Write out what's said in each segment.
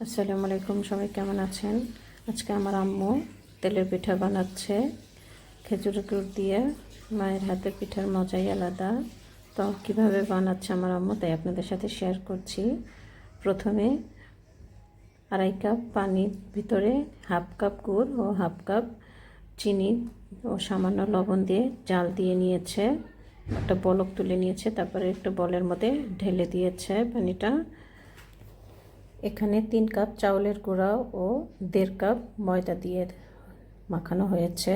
আসসালামু আলাইকুম, সবাই কেমন আছেন? আজকে আমার আম্মু তেলের পিঠা বানাচ্ছে খেজুরের গুড় দিয়ে। মায়ের হাতের পিঠার মজাই আলাদা। তো কিভাবে বানাচ্ছে আমার আম্মু তাই আপনাদের সাথে শেয়ার করছি। প্রথমে 2.5 কাপ পানির ভিতরে হাফ কাপ গুড় ও হাফ কাপ চিনি ও সামান্য লবণ দিয়ে জাল দিয়ে নিয়েছে, একটা বলক তুলে নিয়েছে। তারপরে একটা বলের মধ্যে ঢেলে দিয়েছে পানিটা। এখানে 3 কাপ চাউলের গুঁড়া ও 1.5 কাপ ময়দা দিয়ে মাখানো হয়েছে।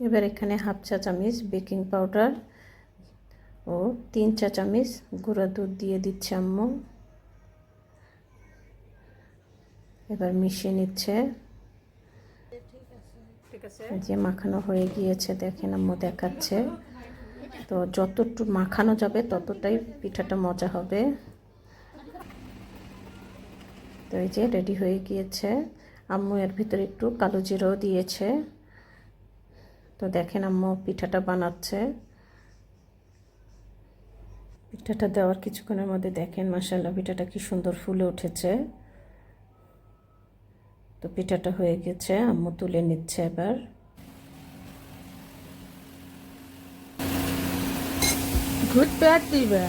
এবার এখানে হাফ চা চামচ বেকিং পাউডার ও 3 চা চামচ গুঁড়া দুধ দিয়ে দিচ্ছে আম্মু। এবার মিশিয়ে নিচ্ছে। যে মাখানো হয়ে গিয়েছে, দেখেন আম্মু দেখাচ্ছে। তো যতটুকু মাখানো যাবে ততটাই পিঠাটা মজা হবে। তো এই যে রেডি হয়ে গিয়েছে। আম্মু এর ভিতরে একটু কালো জিরাও দিয়েছে। তো দেখেন আম্মু পিঠাটা বানাচ্ছে। পিঠাটা দেওয়ার কিছুক্ষণের মধ্যে দেখেন মাশাআল্লাহ পিঠাটা কি সুন্দর ফুলে উঠেছে। তো পিঠাটা হয়ে গেছে, আম্মু তুলে নিচ্ছে এবার। ঘুরতে আসছিবা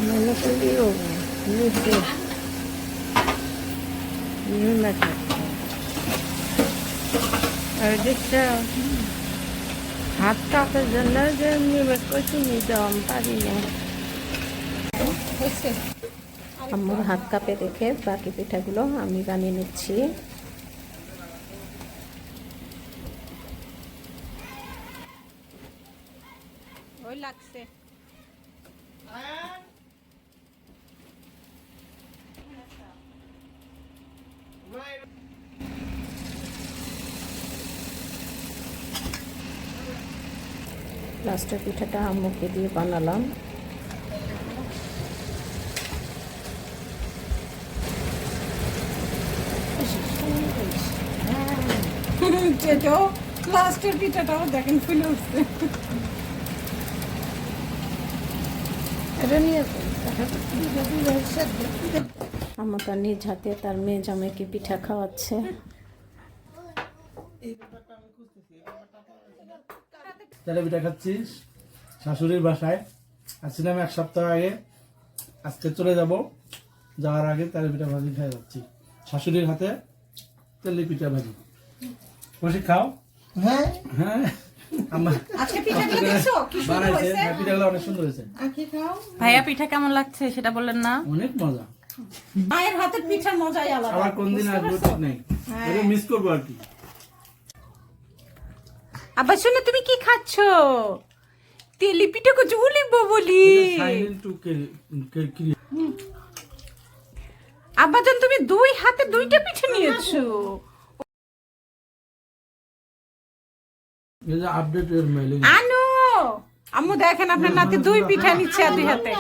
মনে করি হাত কাপের জন্য যে কচু নিতে পারি না। আম্মুর হাত কাপে দেখে বাকি পিঠাগুলো আমি বানিয়ে নিচ্ছি। ওই লাগছে লাস্টের পিঠাটা আম্মুকে দিয়ে বানালাম। লাস্টের পিঠাটাও দেখেন ফুলে উঠছে। আম্মু তার নিজ হাতে তার মেয়ে জামাইকে পিঠা খাওয়াচ্ছে। তেলে পিঠা খাচ্ছিস শাশুড়ির বাসায়। আসছিলাম 1 সপ্তাহ আগে, আজকে চলে যাব। যাওয়ার আগে তেলে পিঠা ভাজি খেয়ে যাচ্ছি শাশুড়ির হাতে তেলে পিঠা ভাজি। বসে খাও। হ্যাঁ হ্যাঁ পিঠাগুলো অনেক সুন্দর হয়েছে। ভাইয়া পিঠা কেমন লাগছে সেটা বললেন না? অনেক মজা। মায়ের হাতের পিঠার মজাই আলাদা। আবার কোন দিন আসবো ঠিক নেই, মিস করবো আর কি। আবার শুনে তুমি কি খাচ্ছ? তেলি পিঠা কচু উলিব বলি। আব্বাজান তুমি 2 হাতে 2টা পিঠা নিয়েছো। আনো আম্মু দেখেন আপনার নাতি 2 পিঠা নিচ্ছে 2 হাতে।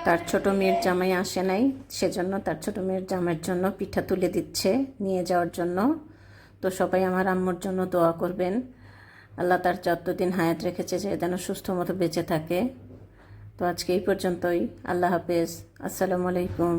তার ছোট মেয়ের জামাই আসে নাই, সেজন্য তার ছোট মেয়ের জামাইয়ের জন্য পিঠা তুলে দিচ্ছে নিয়ে যাওয়ার জন্য। তো সবাই আমার আম্মুর জন্য দোয়া করবেন, আল্লাহ তার যতদিন হায়াত রেখেছে যে যেন সুস্থ মতো বেঁচে থাকে। তো আজকে এই পর্যন্তই। আল্লাহ হাফেজ, আসসালামু আলাইকুম।